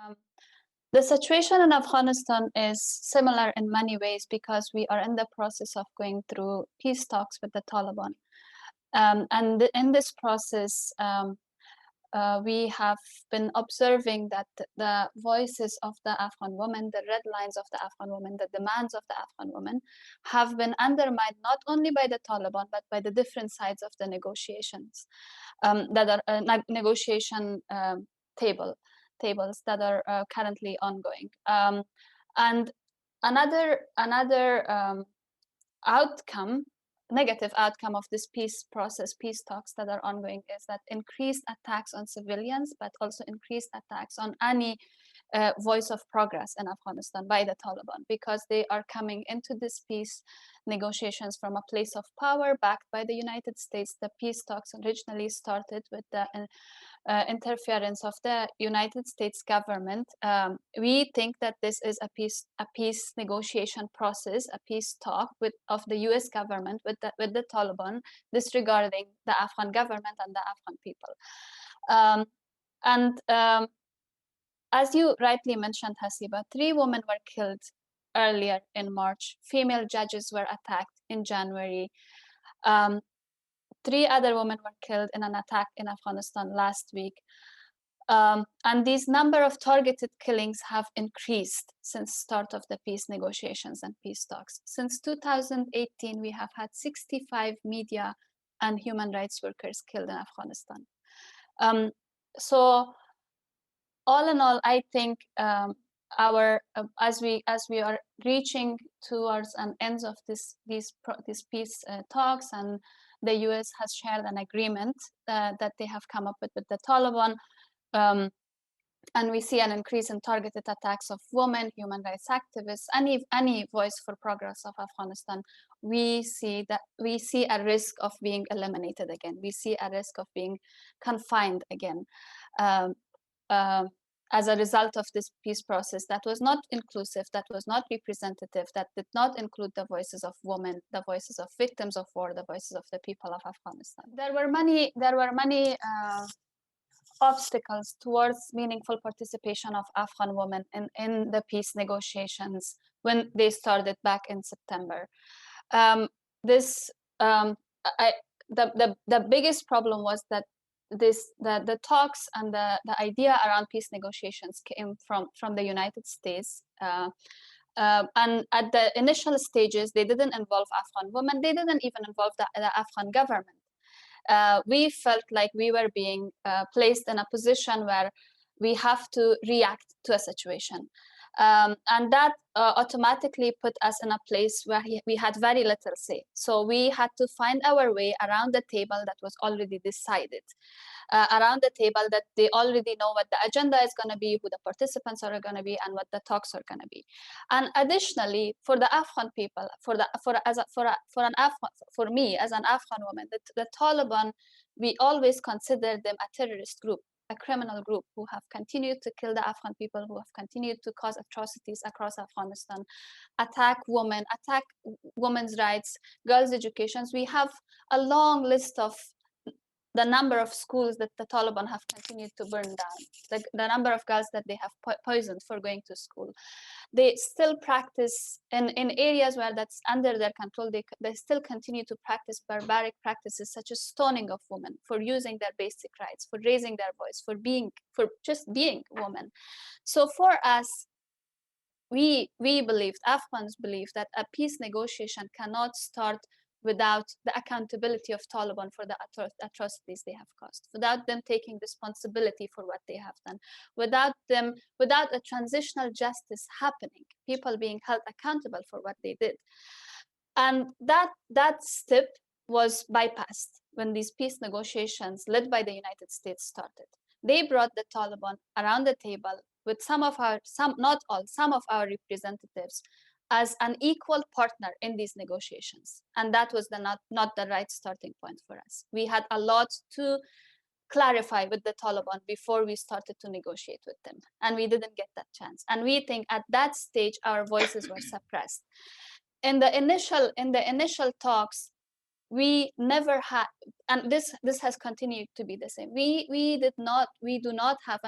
Um, the situation in Afghanistan is similar in many ways because we are in the process of going through peace talks with the Taliban. And in this process, we have been observing that the voices of the Afghan women, the red lines of the Afghan women, the demands of the Afghan women have been undermined not only by the Taliban, but by the different sides of the negotiations that are negotiation tables that are currently ongoing. And another outcome, negative outcome of this peace process, peace talks that are ongoing, is that increased attacks on civilians, but also increased attacks on any voice of progress in Afghanistan by the Taliban, because they are coming into this peace negotiations from a place of power backed by the United States. The peace talks originally started with the interference of the United States government. We think that this is a peace negotiation process, a peace talk of the U.S. government with the Taliban, disregarding the Afghan government and the Afghan people. As you rightly mentioned, Hasiba, 3 women were killed earlier in March. Female judges were attacked in January. 3 other women were killed in an attack in Afghanistan last week. And these number of targeted killings have increased since start of the peace negotiations and peace talks. Since 2018, we have had 65 media and human rights workers killed in Afghanistan. So all in all, I think as we are reaching towards an end of these peace talks, and the U.S. has shared an agreement that they have come up with the Taliban, and we see an increase in targeted attacks of women, human rights activists, any voice for progress of Afghanistan. We see a risk of being eliminated again. We see a risk of being confined again. As a result of this peace process that was not inclusive, that was not representative, that did not include the voices of women, the voices of victims of war, the voices of the people of Afghanistan. There were many obstacles towards meaningful participation of Afghan women in the peace negotiations when they started back in September. The biggest problem was that the talks and the idea around peace negotiations came from the United States. And at the initial stages, they didn't involve Afghan women. They didn't even involve the Afghan government. We felt like we were being placed in a position where we have to react to a situation. And that automatically put us in a place where we had very little say. So we had to find our way around the table that was already decided, around the table that they already know what the agenda is going to be, who the participants are going to be, and what the talks are going to be. And additionally, for the Afghan people, for me as an Afghan woman, the Taliban, we always consider them a terrorist group, a criminal group who have continued to kill the Afghan people, who have continued to cause atrocities across Afghanistan, attack women's rights, girls' educations. We have a long list of the number of schools that the Taliban have continued to burn down, the number of girls that they have poisoned for going to school. They still practice in areas where that's under their control. They still continue to practice barbaric practices such as stoning of women for using their basic rights, for raising their voice, for just being women. So for us, we believed, Afghans believed, that a peace negotiation cannot start without the accountability of Taliban for the atrocities they have caused, without them taking responsibility for what they have done, without a transitional justice happening, people being held accountable for what they did. And that step was bypassed when these peace negotiations led by the United States started. They brought the Taliban around the table with some of our representatives as an equal partner in these negotiations. And that was not the right starting point for us. We had a lot to clarify with the Taliban before we started to negotiate with them. And we didn't get that chance. And we think at that stage, our voices were suppressed. In the initial talks, we never had, and this has continued to be the same. We did not have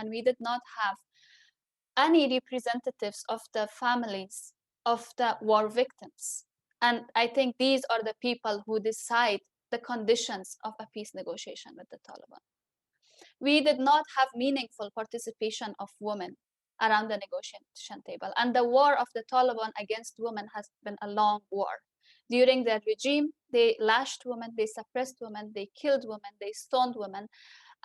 any representatives of the families of the war victims. And I think these are the people who decide the conditions of a peace negotiation with the Taliban. We did not have meaningful participation of women around the negotiation table. And the war of the Taliban against women has been a long war. During their regime, they lashed women, they suppressed women, they killed women, they stoned women,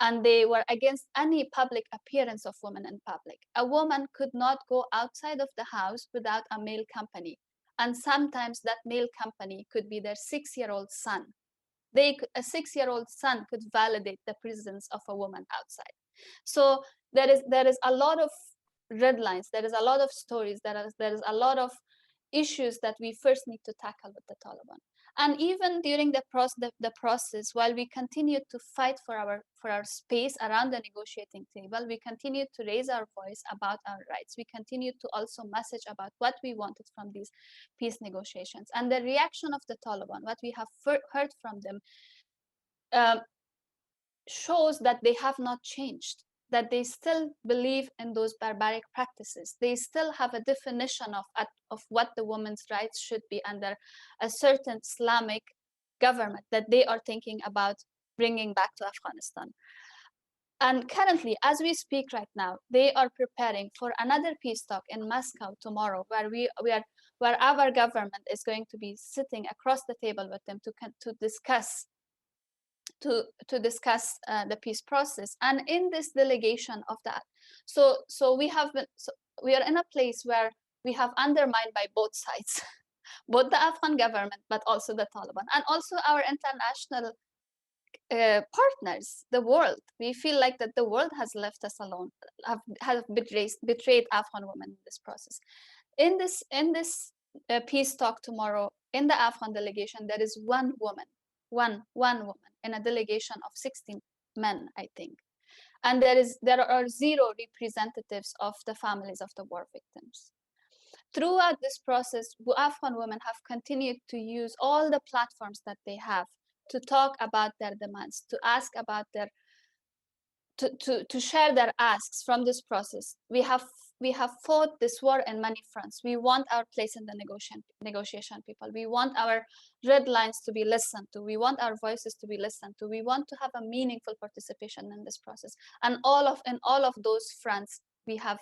and they were against any public appearance of women in public. A woman could not go outside of the house without a male company. And sometimes that male company could be their 6-year-old son. A 6-year-old son could validate the presence of a woman outside. So there is a lot of red lines, there is a lot of stories, there is a lot of issues that we first need to tackle with the Taliban. And even during the process, while we continued to fight for our space around the negotiating table, we continued to raise our voice about our rights. We continued to also message about what we wanted from these peace negotiations. And the reaction of the Taliban, what we have heard from them, shows that they have not changed, that they still believe in those barbaric practices. They still have a definition of what the women's rights should be under a certain Islamic government that they are thinking about bringing back to Afghanistan. And currently, as we speak right now, they are preparing for another peace talk in Moscow tomorrow, where our government is going to be sitting across the table with them to discuss the peace process. And in this delegation of that, so we are in a place where we have undermined by both sides, both the Afghan government, but also the Taliban, and also our international partners, the world. We feel like that the world has left us alone, have betrayed Afghan women in this process. In this peace talk tomorrow, in the Afghan delegation, there is one woman in a delegation of 16 men, I think. And there are 0 representatives of the families of the war victims. Throughout this process, Afghan women have continued to use all the platforms that they have to talk about their demands, to ask about to share their asks from this process. We have fought this war in many fronts. We want our place in the negotiation, people. We want our red lines to be listened to. We want our voices to be listened to. We want to have a meaningful participation in this process. And in all of those fronts, we have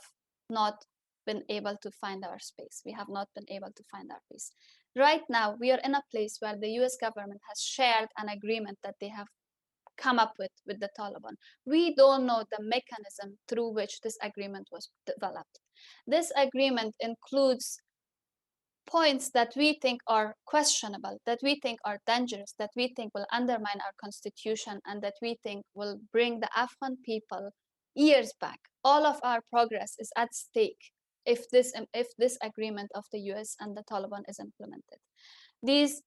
not been able to find our space. We have not been able to find our peace. Right now, we are in a place where the US government has shared an agreement that they have come up with the Taliban. We don't know the mechanism through which this agreement was developed. This agreement includes points that we think are questionable, that we think are dangerous, that we think will undermine our constitution, and that we think will bring the Afghan people years back. All of our progress is at stake if this agreement of the US and the Taliban is implemented. This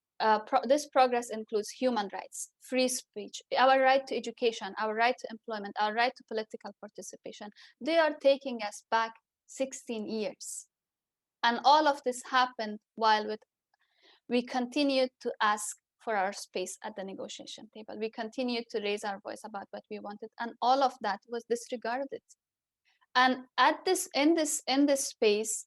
progress includes human rights, free speech, our right to education, our right to employment, our right to political participation. They are taking us back 16 years. And all of this happened while we continued to ask for our space at the negotiation table. We continued to raise our voice about what we wanted, and all of that was disregarded. And in this space,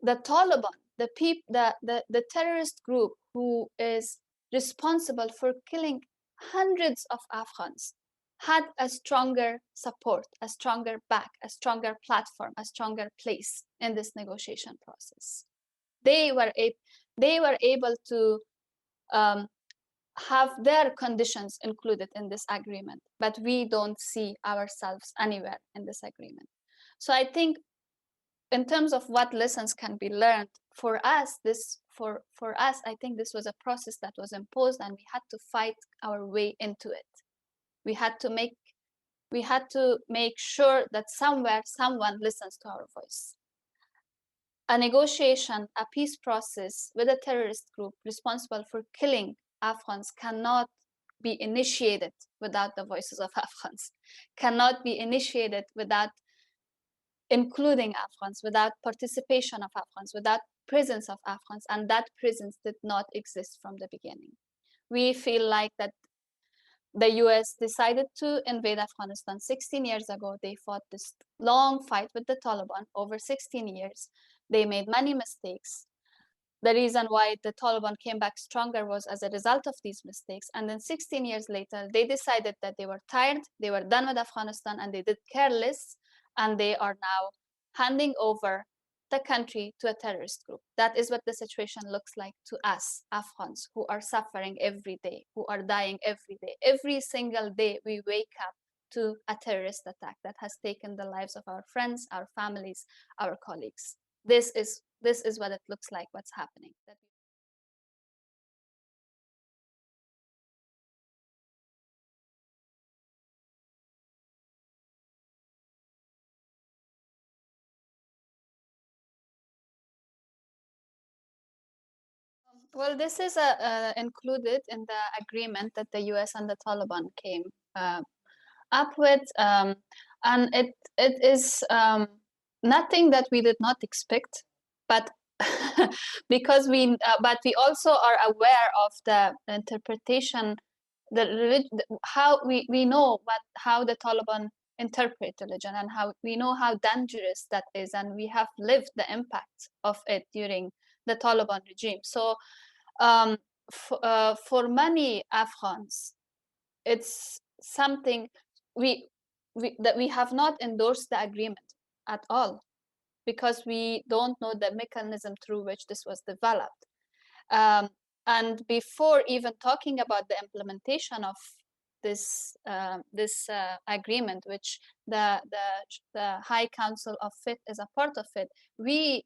the Taliban, the terrorist group who is responsible for killing hundreds of Afghans, had a stronger support, a stronger back, a stronger platform, a stronger place in this negotiation process. They were able to have their conditions included in this agreement, but we don't see ourselves anywhere in this agreement. So I think, in terms of what lessons can be learned for us, I think this was a process that was imposed, and we had to fight our way into it. We had to make sure that somewhere someone listens to our voice. A negotiation, a peace process with a terrorist group responsible for killing Afghans cannot be initiated without the voices of Afghans, cannot be initiated without including Afghans, without participation of Afghans, without presence of Afghans, and that presence did not exist from the beginning. We feel like that the US decided to invade Afghanistan 16 years ago. They fought this long fight with the Taliban over 16 years. They made many mistakes. The reason why the Taliban came back stronger was as a result of these mistakes. And then 16 years later, they decided that they were tired, they were done with Afghanistan, and they did care less, and they are now handing over the country to a terrorist group. That is what the situation looks like to us, Afghans, who are suffering every day, who are dying every day. Every single day we wake up to a terrorist attack that has taken the lives of our friends, our families, our colleagues. This is what it looks like, what's happening. Well, this is included in the agreement that the US and the Taliban came up with, and it is nothing that we did not expect, but because but we also are aware of the interpretation, how we know how the Taliban interpret religion, and how we know how dangerous that is, and we have lived the impact of it during the Taliban regime. So um, for many Afghans, it's something that we have not endorsed the agreement at all, because we don't know the mechanism through which this was developed. Um, and before even talking about the implementation of this agreement, which the High Council of FIT is a part of it,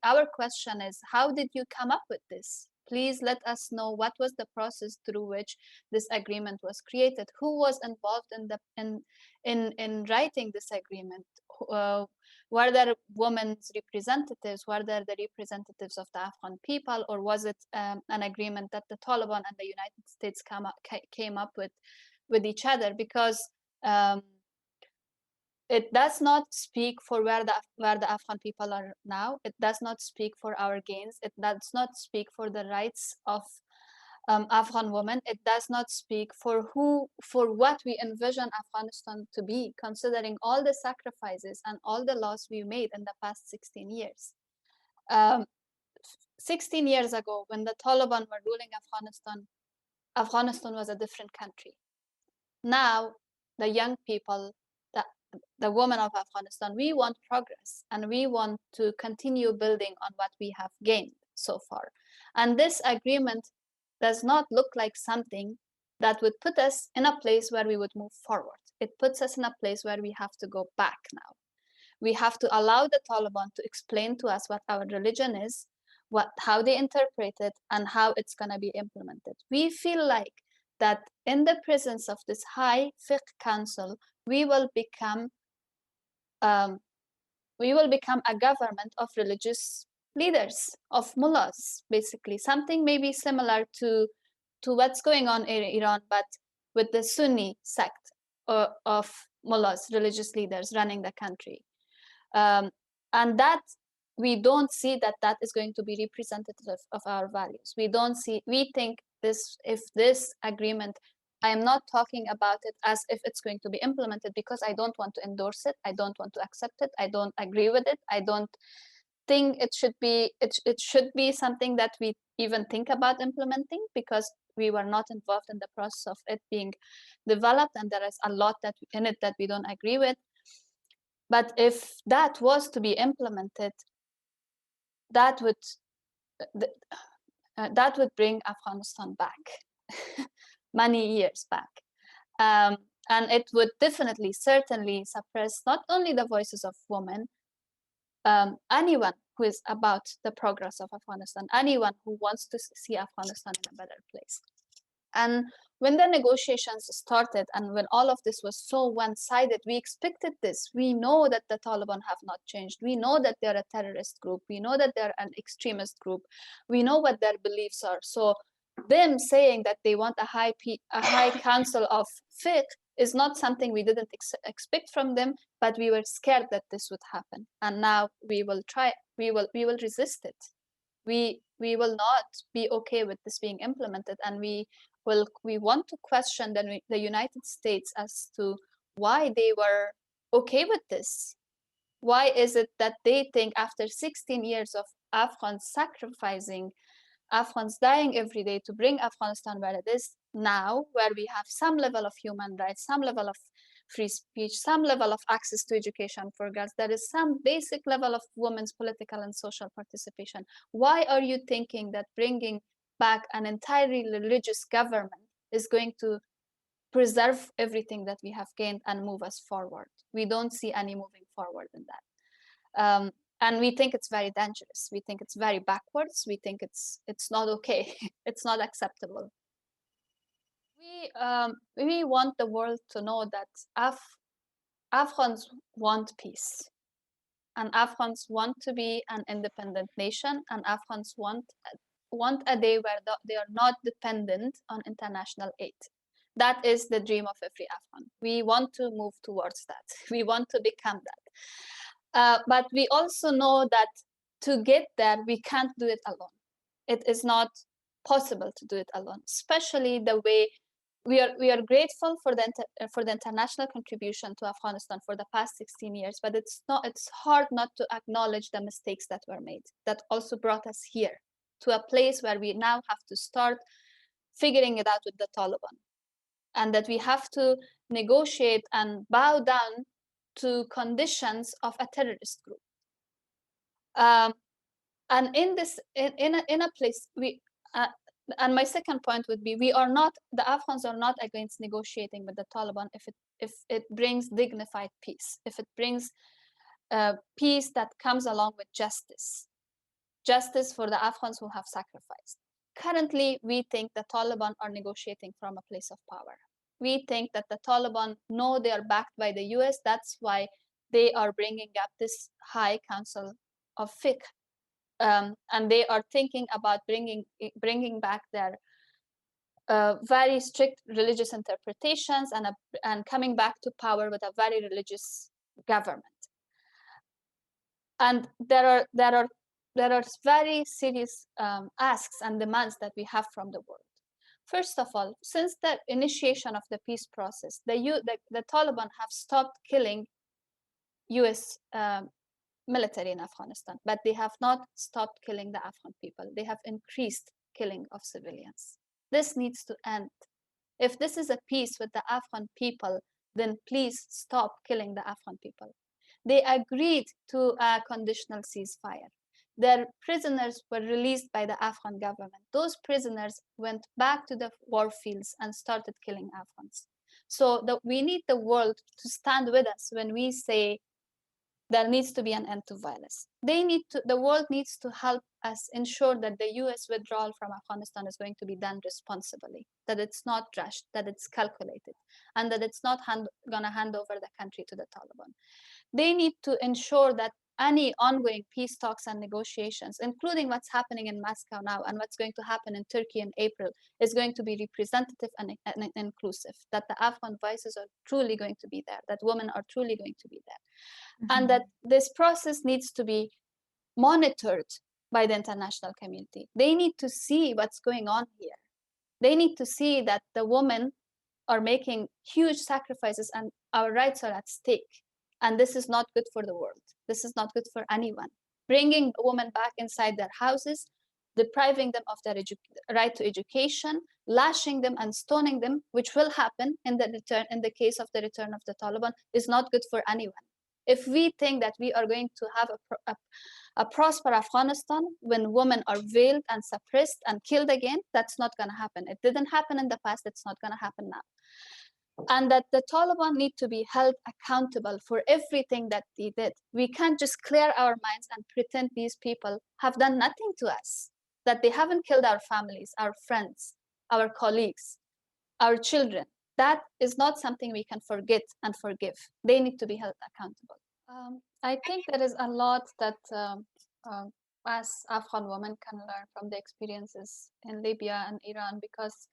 our question is, how did you come up with this? Please let us know what was the process through which this agreement was created. Who was involved in writing this agreement? Were there women's representatives? Were there the representatives of the Afghan people? Or was it an agreement that the Taliban and the United States came up with each other? Because it does not speak for where the Afghan people are now. It does not speak for our gains. It does not speak for the rights of Afghan women. It does not speak for what we envision Afghanistan to be, considering all the sacrifices and all the loss we made in the past 16 years. 16 years ago, when the Taliban were ruling Afghanistan, Afghanistan was a different country. Now, the young people, the women of Afghanistan, we want progress, and we want to continue building on what we have gained so far. And this agreement does not look like something that would put us in a place where we would move forward. It puts us in a place where we have to go back now. We have to allow the Taliban to explain to us what our religion is, how they interpret it, and how it's going to be implemented. We feel like that in the presence of this high fiqh council, we will become a government of religious leaders, of mullahs, basically. Something maybe similar to what's going on in Iran, but with the Sunni sect of mullahs, religious leaders running the country. And that we don't see that is going to be representative of our values. We think if this agreement, I am not talking about it as if it's going to be implemented, because I don't want to endorse it. I don't want to accept it. I don't agree with it. I don't think it should be something that we even think about implementing, because we were not involved in the process of it being developed, and there is a lot in it that we don't agree with. But if that was to be implemented, that would bring Afghanistan back many years back. And it would certainly suppress not only the voices of women, anyone who is about the progress of Afghanistan, anyone who wants to see Afghanistan in a better place. And when the negotiations started, and when all of this was so one-sided, we expected this. We know that the Taliban have not changed. We know that they're a terrorist group. We know that they're an extremist group. We know what their beliefs are. So them saying that they want a high council of fiqh is not something we didn't expect from them, but we were scared that this would happen. And now we will resist it. We will not be okay with this being implemented, and we we want to question the United States as to why they were okay with this. Why is it that they think after 16 years of Afghans sacrificing, Afghans dying every day to bring Afghanistan where it is now, where we have some level of human rights, some level of free speech, some level of access to education for girls, there is some basic level of women's political and social participation. Why are you thinking that bringing back an entirely religious government is going to preserve everything that we have gained and move us forward? We don't see any moving forward in that. And we think it's very dangerous. We think it's very backwards. We think it's not okay. It's not acceptable. We want the world to know that Afghans want peace, and Afghans want to be an independent nation, and Afghans want a day where they are not dependent on international aid. That is the dream of every Afghan. We want to move towards that. We want to become that. But we also know that to get there, we can't do it alone. It is not possible to do it alone, especially the way we are grateful for the international contribution to Afghanistan for the past 16 years, but it's hard not to acknowledge the mistakes that were made that also brought us here to a place where we now have to start figuring it out with the Taliban, and that we have to negotiate and bow down to conditions of a terrorist group. And in a place and my second point would be, the Afghans are not against negotiating with the Taliban if it brings dignified peace, if it brings peace that comes along with justice for the Afghans who have sacrificed. Currently, we think the Taliban are negotiating from a place of power. We think that the Taliban know they are backed by the US. That's why they are bringing up this High Council of Fiqh. And they are thinking about bringing back their very strict religious interpretations and coming back to power with a very religious government. And there are very serious asks and demands that we have from the world. First of all, since the initiation of the peace process, the Taliban have stopped killing US military in Afghanistan, but they have not stopped killing the Afghan people. They have increased killing of civilians. This needs to end. If this is a peace with the Afghan people, then please stop killing the Afghan people. They agreed to a conditional ceasefire. Their prisoners were released by the Afghan government. Those prisoners went back to the war fields and started killing Afghans. So we need the world to stand with us when we say there needs to be an end to violence. The world needs to help us ensure that the US withdrawal from Afghanistan is going to be done responsibly, that it's not rushed, that it's calculated, and that it's not going to hand over the country to the Taliban. They need to ensure that any ongoing peace talks and negotiations, including what's happening in Moscow now and what's going to happen in Turkey in April, is going to be representative and inclusive, that the Afghan voices are truly going to be there, that women are truly going to be there, and that this process needs to be monitored by the international community. They need to see what's going on here. They need to see that the women are making huge sacrifices and our rights are at stake. And this is not good for the world. This is not good for anyone. Bringing women back inside their houses, depriving them of their right to education, lashing them and stoning them, which will happen in the case of the return of the Taliban, is not good for anyone. If we think that we are going to have a prosper Afghanistan when women are veiled and suppressed and killed again, that's not going to happen. It didn't happen in the past. It's not going to happen now. And that the Taliban need to be held accountable for everything that they did. We can't just clear our minds and pretend these people have done nothing to us, that they haven't killed our families, our friends, our colleagues, our children. That is not something we can forget and forgive. They need to be held accountable. I think there is a lot that us Afghan women can learn from the experiences in Libya and Iran, because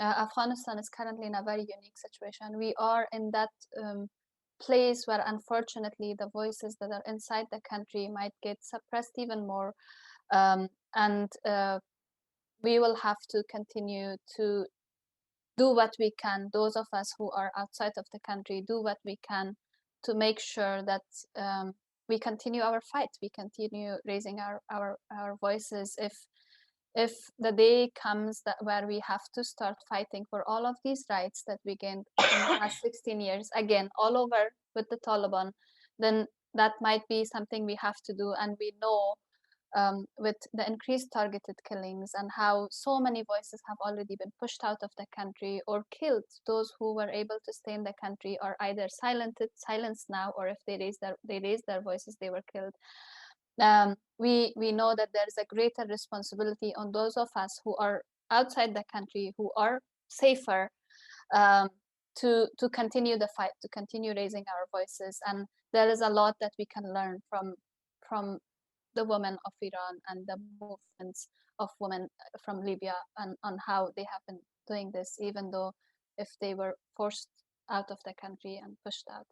Afghanistan is currently in a very unique situation. We are in that place where, unfortunately, the voices that are inside the country might get suppressed even more. And we will have to continue to do what we can, those of us who are outside of the country, do what we can to make sure that we continue our fight, we continue raising our voices. If the day comes that where we have to start fighting for all of these rights that we gained in the past 16 years, again, all over with the Taliban, then that might be something we have to do. And we know with the increased targeted killings and how so many voices have already been pushed out of the country or killed, those who were able to stay in the country are either silenced now, or if they raised their voices, they were killed. We know that there's a greater responsibility on those of us who are outside the country, who are safer, to continue the fight, to continue raising our voices. And there is a lot that we can learn from the women of Iran and the movements of women from Libya, and on how they have been doing this, even though if they were forced out of the country and pushed out.